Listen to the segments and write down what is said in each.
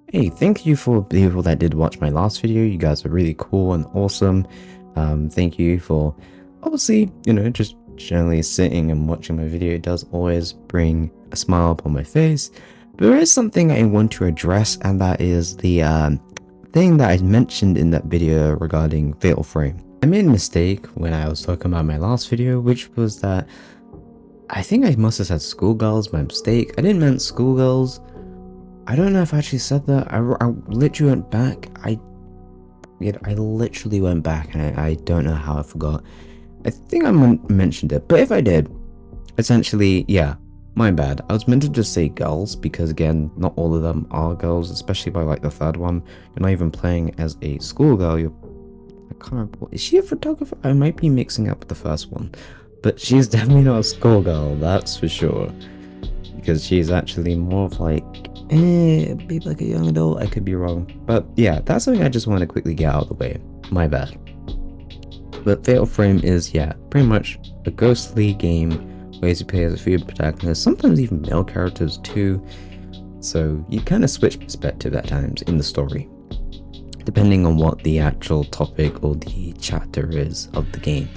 Hey, thank you for the people that did watch my last video. You guys are really cool and awesome. Thank you for obviously, just generally sitting and watching my video. It does always bring a smile upon my face. But there is something I want to address, and that is the thing that I mentioned in that video regarding Fatal Frame. I made a mistake when I was talking about my last video, which was that I think I must have said schoolgirls, my mistake. I didn't mean schoolgirls. I don't know if I actually said that. I literally went back. I literally went back, and I don't know how I forgot. I think I mentioned it, but if I did, essentially, yeah, my bad. I was meant to just say girls because, again, not all of them are girls, especially by like the third one. You're not even playing as a schoolgirl. I can't remember. Is she a photographer? I might be mixing up with the first one, but she's definitely not a schoolgirl. That's for sure, because she's actually more of like be like a young adult. I could be wrong, but yeah, that's something I just want to quickly get out of the way. My bad. But Fatal Frame is, yeah, pretty much a ghostly game where you play as a few protagonists, sometimes even male characters too. So you kind of switch perspective at times in the story, depending on what the actual topic or the chapter is of the game.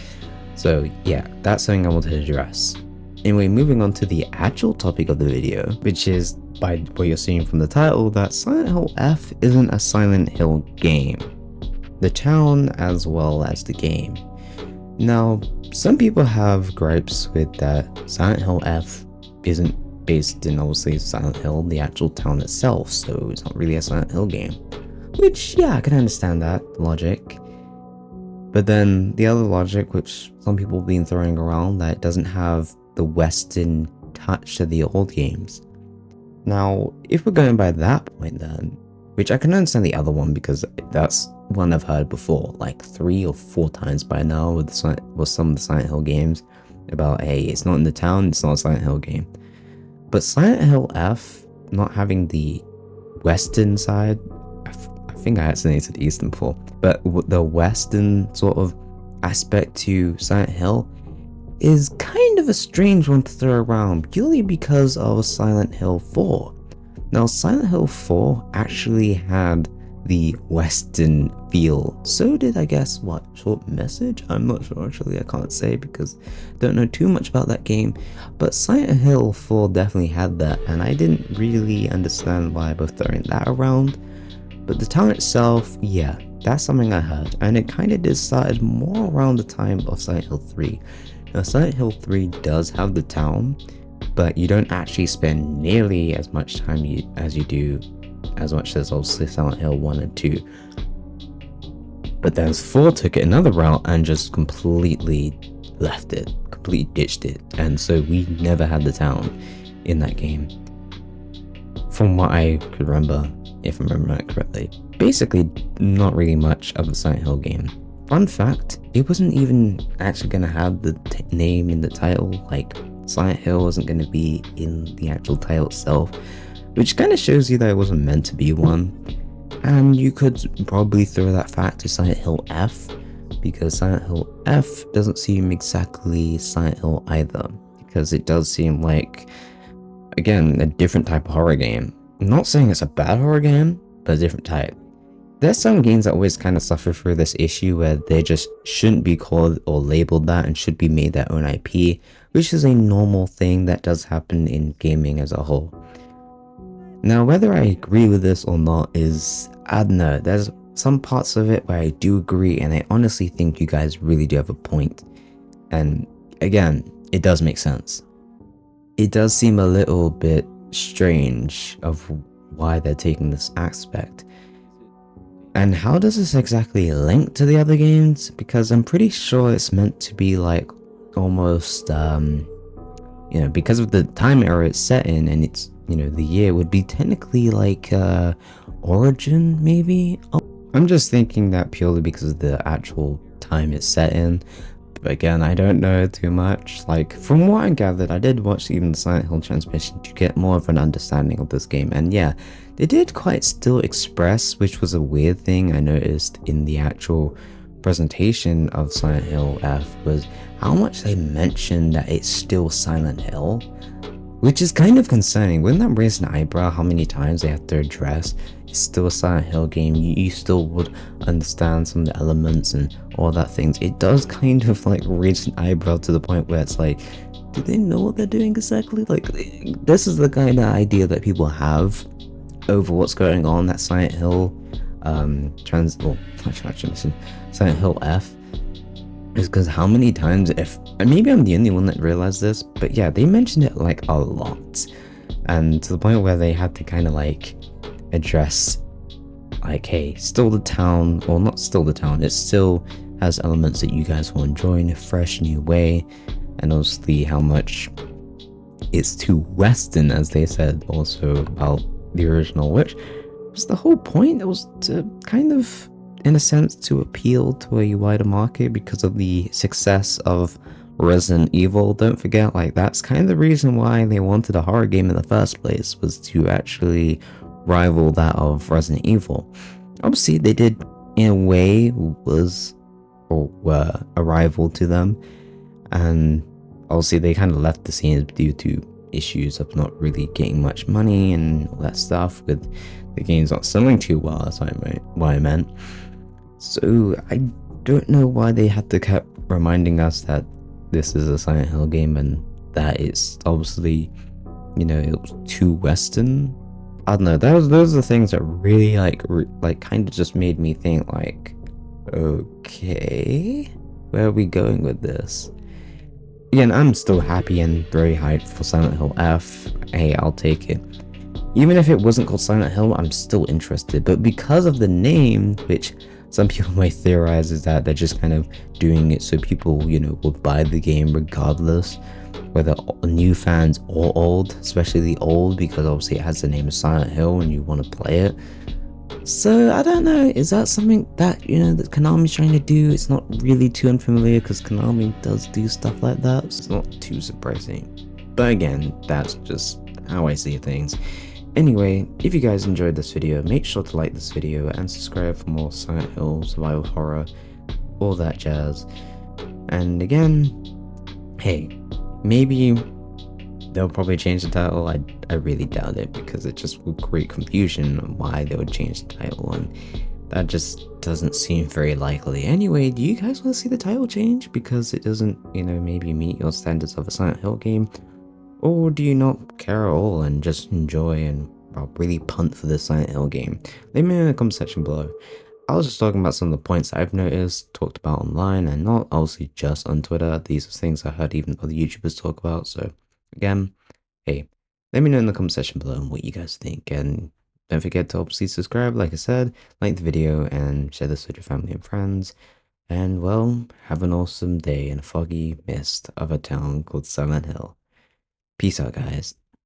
So yeah, that's something I wanted to address. Anyway, moving on to the actual topic of the video, which is, by what you're seeing from the title, that Silent Hill F isn't a Silent Hill game. The town as well as the game. Now, some people have gripes with that Silent Hill F isn't based in obviously Silent Hill, the actual town itself, so it's not really a Silent Hill game. Which, yeah, I can understand that logic. But then the other logic, which some people have been throwing around, that it doesn't have the Western touch to the old games. Now, if we're going by that point then, which I can understand the other one because that's one I've heard before, like 3 or 4 times by now with some of the Silent Hill games, about, hey, it's not in the town, it's not a Silent Hill game. But Silent Hill F not having the Western side, I think I accidentally said Eastern before, but the Western sort of aspect to Silent Hill is kind of a strange one to throw around, purely because of Silent Hill 4. Now, Silent Hill 4 actually had the Western feel. So did, I guess, what, Short Message? I'm not sure, actually. I can't say because I don't know too much about that game. But Silent Hill 4 definitely had that, and I didn't really understand why both throwing that around. But the town itself, yeah, that's something I heard, and it kind of just started more around the time of Silent Hill 3. Now, Silent Hill 3 does have the town, but you don't actually spend nearly as much time as obviously Silent Hill 1 and 2. But then 4 took it another route and just completely left it, completely ditched it, and so we never had the town in that game. From what I could remember, if I'm remembering correctly. Basically, not really much of a Silent Hill game. Fun fact, it wasn't even actually going to have the name in the title, like Silent Hill wasn't going to be in the actual title itself, which kind of shows you that it wasn't meant to be one. And you could probably throw that fact to Silent Hill F, because Silent Hill F doesn't seem exactly Silent Hill either, because it does seem like, again, a different type of horror game. I'm not saying it's a bad horror game, but a different type. There's some games that always kind of suffer through this issue where they just shouldn't be called or labeled that and should be made their own IP, which is a normal thing that does happen in gaming as a whole. Now, whether I agree with this or not is, I don't know, there's some parts of it where I do agree, and I honestly think you guys really do have a point. And again, it does make sense. It does seem a little bit strange of why they're taking this aspect. And how does this exactly link to the other games? Because I'm pretty sure it's meant to be like almost, because of the time era it's set in, and it's, the year would be technically like Origin, maybe? I'm just thinking that purely because of the actual time it's set in. But again, I don't know too much. Like, from what I gathered, I did watch even the Silent Hill transmission to get more of an understanding of this game. And yeah, they did quite still express, which was a weird thing I noticed in the actual presentation of Silent Hill F, was how much they mentioned that it's still Silent Hill. which is kind of concerning. Wouldn't that raise an eyebrow how many times they have to address it's still a Silent Hill game? You still would understand some of the elements and all that things. It does kind of like raise an eyebrow to the point where it's like, do they know what they're doing exactly? Like, this is the kind of idea that people have over what's going on at Silent Hill Silent Hill F, is because how many times, if and maybe I'm the only one that realized this, but yeah, they mentioned it like a lot, and to the point where they had to kind of like address like, hey, still the town, or not still the town, it still has elements that you guys will enjoy in a fresh new way, and obviously how much it's too western, as they said also about the original, which was the whole point. It was to kind of, in a sense, to appeal to a wider market because of the success of Resident Evil. Don't forget, like, that's kind of the reason why they wanted a horror game in the first place, was to actually rival that of Resident Evil. Obviously, they did, in a way, was or were a rival to them, and obviously they kind of left the scene due to issues of not really getting much money and all that stuff, with the game's not selling too well. That's what I meant. So I don't know why they had to keep reminding us that this is a Silent Hill game and that it's obviously, you know, it was too western. I don't know. Those are the things that really like kind of just made me think like, okay, where are we going with this? Again, I'm still happy and very hyped for Silent Hill F. Hey, I'll take it. Even if it wasn't called Silent Hill, I'm still interested. But because of the name, which some people might theorize is that they're just kind of doing it so people, you know, will buy the game regardless, whether new fans or old, especially the old, because obviously it has the name of Silent Hill and you want to play it. So I don't know, is that something that, you know, that Konami's trying to do? It's not really too unfamiliar because Konami does do stuff like that, so it's not too surprising. But again, that's just how I see things. Anyway, if you guys enjoyed this video, make sure to like this video and subscribe for more Silent Hill, survival horror, all that jazz. And again, hey, maybe they'll probably change the title. I really doubt it, because it just would create confusion on why they would change the title, and that just doesn't seem very likely. Anyway, do you guys want to see the title change because it doesn't, you know, maybe meet your standards of a Silent Hill game? Or do you not care at all and just enjoy and really punt for this Silent Hill game? Let me know in the comment section below. I was just talking about some of the points I've noticed, talked about online, and not obviously just on Twitter. These are things I heard even other YouTubers talk about, so again, hey, let me know in the comment section below what you guys think, and don't forget to obviously subscribe, like I said, like the video, and share this with your family and friends. And well, have an awesome day in a foggy mist of a town called Silent Hill. Peace out, guys.